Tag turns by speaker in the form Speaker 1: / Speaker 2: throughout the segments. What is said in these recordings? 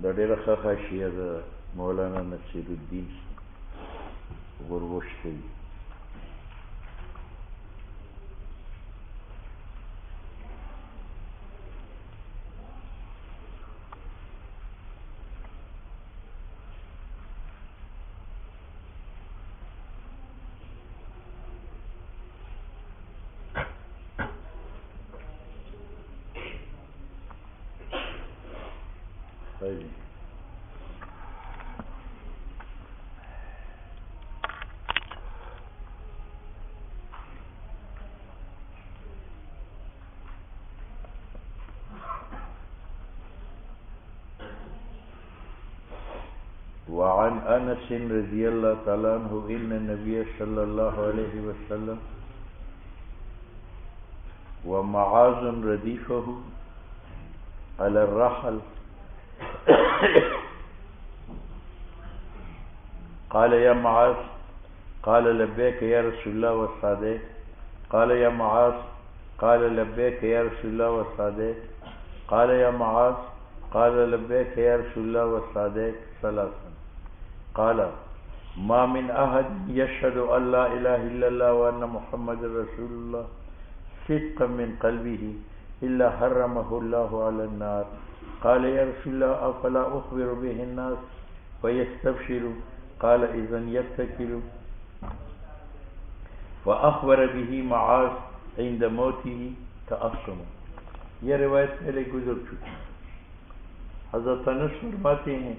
Speaker 1: د ډېره ښه حاشیه د مولانا نصیر الدین غروش کوي. وعن انس رضی اللہ تعالی عنہ ان النبی صلی اللہ علیہ وسلم ومعاذ ردیفه على الرحل قال يا معاذ قال لبيك يا رسول الله وسعديك قال يا معاذ قال لبيك يا رسول الله وسعديك قال يا معاذ قال لبيك يا رسول الله وسعديك ثلاثا قال ما من أحد يشهد أن لا إله إلا الله وأن محمد رسول الله صدقا من قلبه إلا حرمه الله على النار قال يا رسول الله أفلا أخبر به الناس فيستبشروا قال إذن يتكلوا فأخبر به معاذ عند موته تأثما. یہ روایت پہلے گزر چکی. حضرت انس فرماتے ہیں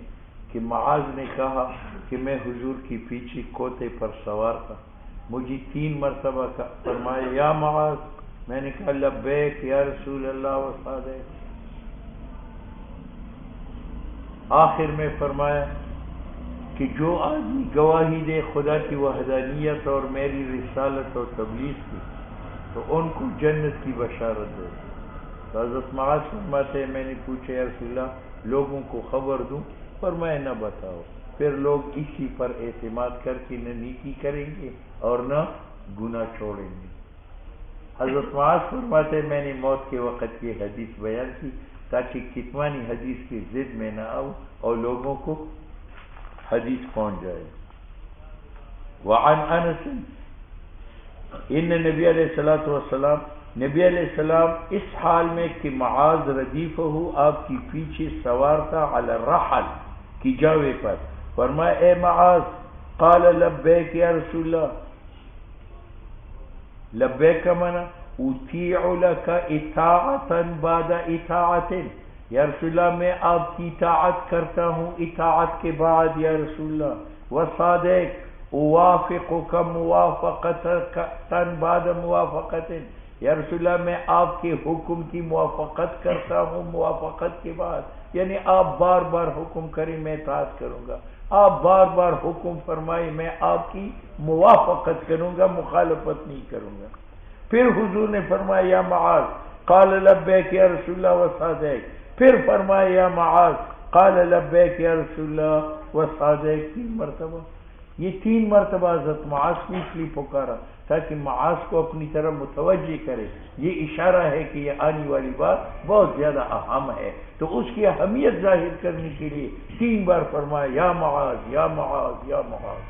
Speaker 1: کہ معاذ نے کہا کہ میں حضور کی پیچھے کوتے پر سوار تھا. مجھے 3 مرتبہ فرمایا یا معاذ. میں نے کہا لبیک یا رسول اللہ وسعدیک. آخر میں فرمایا کہ جو آدمی گواہی دے خدا کی وحدانیت اور میری رسالت اور تبلیغ کی تو ان کو جنت کی بشارت دے. تو حضرت معاذ فرماتے ہیں میں نے پوچھا یا رسول اللہ لوگوں کو خبر دوں؟ فرمایا نہ بتاؤ، پھر لوگ اسی پر اعتماد کر کے نہ نیکی کریں گے اور نہ گناہ چھوڑیں گے. حضرت معاذ فرماتے ہیں میں نے موت کے وقت یہ حدیث بیان کی تاکہ کتمانی حدیث کی ضد میں نہ آؤ اور لوگوں کو حدیث پہنچ جائے. وعن انس ان نبی علیہ الصلوۃ والسلام نبی علیہ السلام اس حال میں کہ معاذ ردیفہ آپ کی پیچھے سوار تھا علی الرحل کی جاوے پر. فرمایا اے معاذ قال لبیک یا رسول اللہ. لبیک کا معنی اطیع لک اطاعتا بعد اطاعت. یا رسول اللہ میں آپ کی اطاعت کرتا ہوں اطاعت کے بعد یا رسول اللہ. وصادق اوافقک موافقتا بعد موافقت. یا رسول اللہ میں آپ کے حکم کی موافقت کرتا ہوں موافقت کے بعد. یعنی آپ بار بار حکم کریں میں اطاعت کروں گا، آپ بار بار حکم فرمائیں میں آپ کی موافقت کروں گا، مخالفت نہیں کروں گا. پھر حضور نے فرمایا یا معاذ قال لبیک یا رسول اللہ وصادق. پھر فرمایا یا معاذ قال لبیک یا رسول اللہ وصادق. 3 مرتبہ. یہ 3 مرتبہ حضرت معاذ کو اس لیے پکارا تاکہ معاذ کو اپنی طرف متوجہ کرے. یہ اشارہ ہے کہ یہ آنے والی بات بہت زیادہ اہم ہے، تو اس کی اہمیت ظاہر کرنے کے لیے 3 بار فرمایا یا معاذ یا معاذ یا معاذ.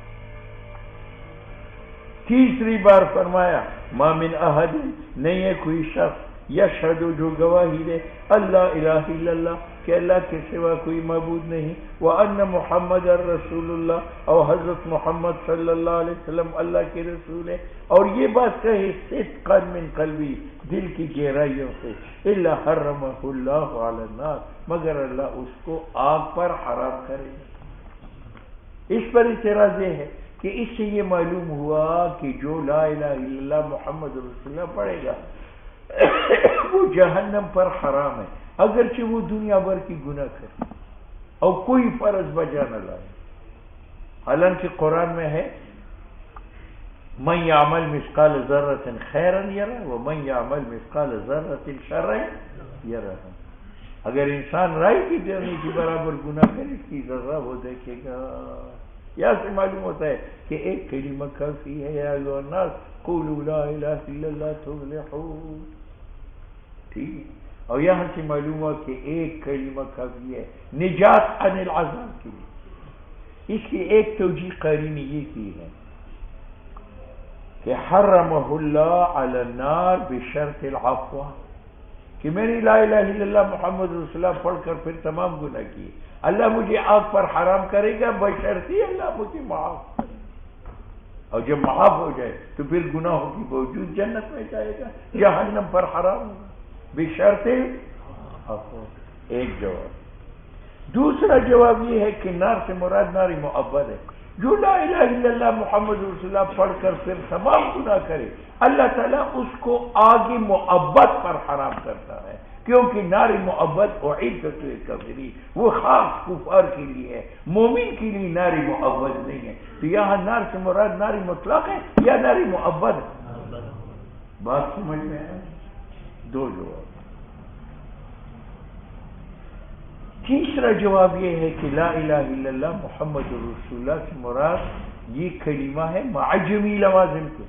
Speaker 1: تیسری بار فرمایا ما من احد نہیں ہے کوئی شخص یشہد جو گواہی دے اللہ الہ الا اللہ کہ اللہ کے سوا کوئی معبود نہیں، وان محمد رسول اللہ اور حضرت محمد صلی اللہ علیہ وسلم اللہ کے رسول ہے، اور یہ بات کہے صدقا من قلبی دل کی گہرائیوں سے، الا حرمہ اللہ علی النار مگر اللہ اس کو آگ پر حرام کرے. اس پر اعتراض یہ ہے کہ اس سے یہ معلوم ہوا کہ جو لا الہ الا اللہ محمد رسول اللہ پڑھے گا وہ جہنم پر حرام ہے، اگرچہ وہ دنیا بھر کی گناہ کرے اور کوئی فرض بجا نہ لائے. حالانکہ قرآن میں ہے من یعمل مثقال ذرۃ خیرا یرہ ومن یعمل مثقال ذرۃ شرا یرہ. اگر انسان رائی کی جرنی کے برابر گناہ کرے اس کی ذرہ وہ دیکھے گا. یہاں سے معلوم ہوتا ہے کہ ایک کلمہ کافی ہے یا ایھا الناس قولوا لا الہ الا اللہ تفلحون. ٹھیک. اور یہاں سے معلوم ہوا کہ ایک کلمہ کافی ہے نجات عن العذاب کے لیے. اس کی ایک توجیہ قاری نے یہ کی ہے کہ حرمہ اللہ علی النار بشرط العفو، کہ میں نے لا الہ الا اللہ محمد رسول اللہ پڑھ کر پھر تمام گناہ کیے، اللہ مجھے آگ پر حرام کرے گا بشرطی اللہ مجھے معاف کرے، اور جب معاف ہو جائے تو پھر گناہوں کی باوجود جنت میں جائے گا، جہنم پر حرام ہوگا بشرط العفو. ایک جواب. دوسرا جواب یہ ہے کہ نار سے مراد نار معبد ہے. جو لا الہ الا اللہ محمد رسول اللہ پڑھ کر پھر تمام گناہ کرے اللہ تعالیٰ اس کو آگے معبد پر حرام کرتا ہے، کیونکہ نار معبد اعدت للکافرین، وہ خاص کفار کے لیے ہے، مومن کے لیے نار معبد نہیں ہے. تو یہاں نار سے مراد نار مطلق ہے یا نار معبد؟ بات سمجھ میں ہے؟ دو جواب. تیسرا جواب یہ ہے کہ لا الہ الا اللہ محمد رسول اللہ سے مراد یہ کلمہ ہے مع جمیع لوازم کے،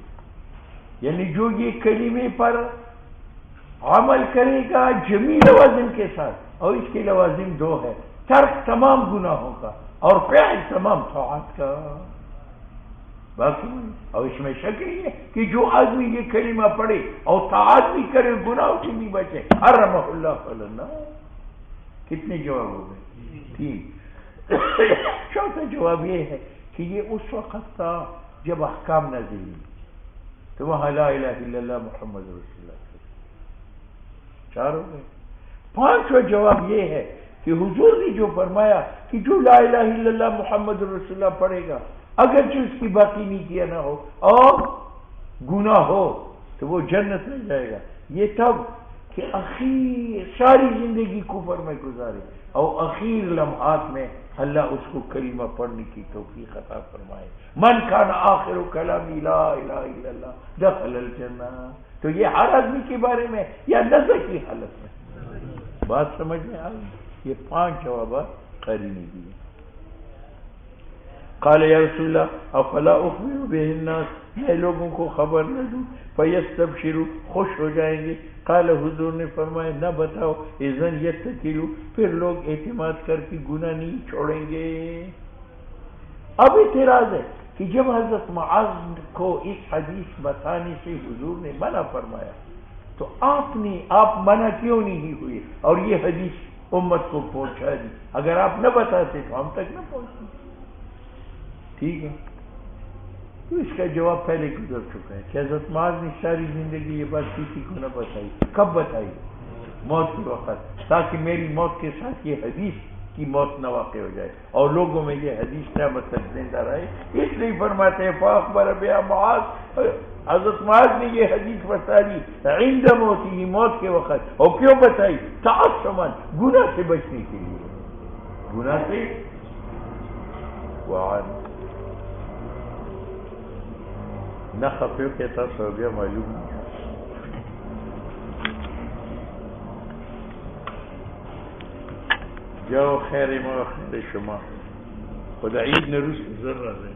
Speaker 1: یعنی جو یہ کلمے پر عمل کرے گا جمیع لوازم کے ساتھ، اور اس کے لوازم دو ہے، ترک تمام گناہوں کا اور فعل تمام طاعات کا. باقی اور اس میں شک نہیں ہے کہ جو آدمی یہ کلمہ پڑھے اور طاعات بھی کرے گناہوں سے بھی بچے حرمہ اللہ علی النار. کتنے جواب ہو گئے؟ تین. چوتھا جواب یہ ہے کہ یہ اس وقت تھا جب احکام نازل ہوئی تو وہاں لا الہ الا اللہ محمد رسول اللہ. چار ہو گئے. پانچواں جواب یہ ہے کہ حضور نے جو فرمایا کہ جو لا الہ الا اللہ محمد رسول اللہ پڑھے گا اگرچہ اس کی باقی نہیں کیا نہ ہو اور گناہ ہو تو وہ جنت میں جائے گا. یہ تب کہ اخیر ساری زندگی کفر میں گزارے اور اخیر لمحات میں اللہ اس کو کلمہ پڑھنے کی توفیق عطا فرمائے. من کان آخر کلامی لا الہ الا اللہ دخل الجنہ. تو یہ ہر آدمی کے بارے میں یا نظر کی حالت میں؟ بات سمجھ میں آئی؟ یہ پانچ جوابات قاری نے دیے. قال یا رسول اللہ افلا اخبر بہ الناس، میں لوگوں کو خبر نہ دوں فیستبشروا، خوش ہو جائیں گے. قال حضور نے فرمایا نہ بتاؤ اذن یتکلوا، پھر لوگ اعتماد کر کے گناہ نہیں چھوڑیں گے. اب اعتراض ہے کہ جب حضرت معاذ کو اس حدیث بتانے سے حضور نے منع فرمایا تو آپ منع کیوں نہیں ہوئے اور یہ حدیث امت کو پہنچا دی؟ اگر آپ نہ بتاتے تو ہم تک نہ پہنچتی. ٹھیک ہے، تو اس کا جواب پہلے گزر چکا ہے کہ حضرت معاذ نے ساری زندگی یہ بات کسی کو نہ بتائی. کب بتائی؟ موت کے وقت، تاکہ میری موت کے ساتھ یہ حدیث کی موت نہ واقع ہو جائے اور لوگوں میں یہ حدیث قیامت تک زندہ رہے. اس لیے فرماتے ہیں فاخبر بها معاذ، حضرت معاذ نے یہ حدیث بتا دی عند موتی، موت کے وقت. اور کیوں بتائی؟ تعصما، گناہ سے بچنے کے لیے، گناہ سے. وعن نہ خفیو کے ترس ہو گیا معلوم نہیں. جاؤ خیر ما خیر شما، خدا عید نروس ذرہ ہے.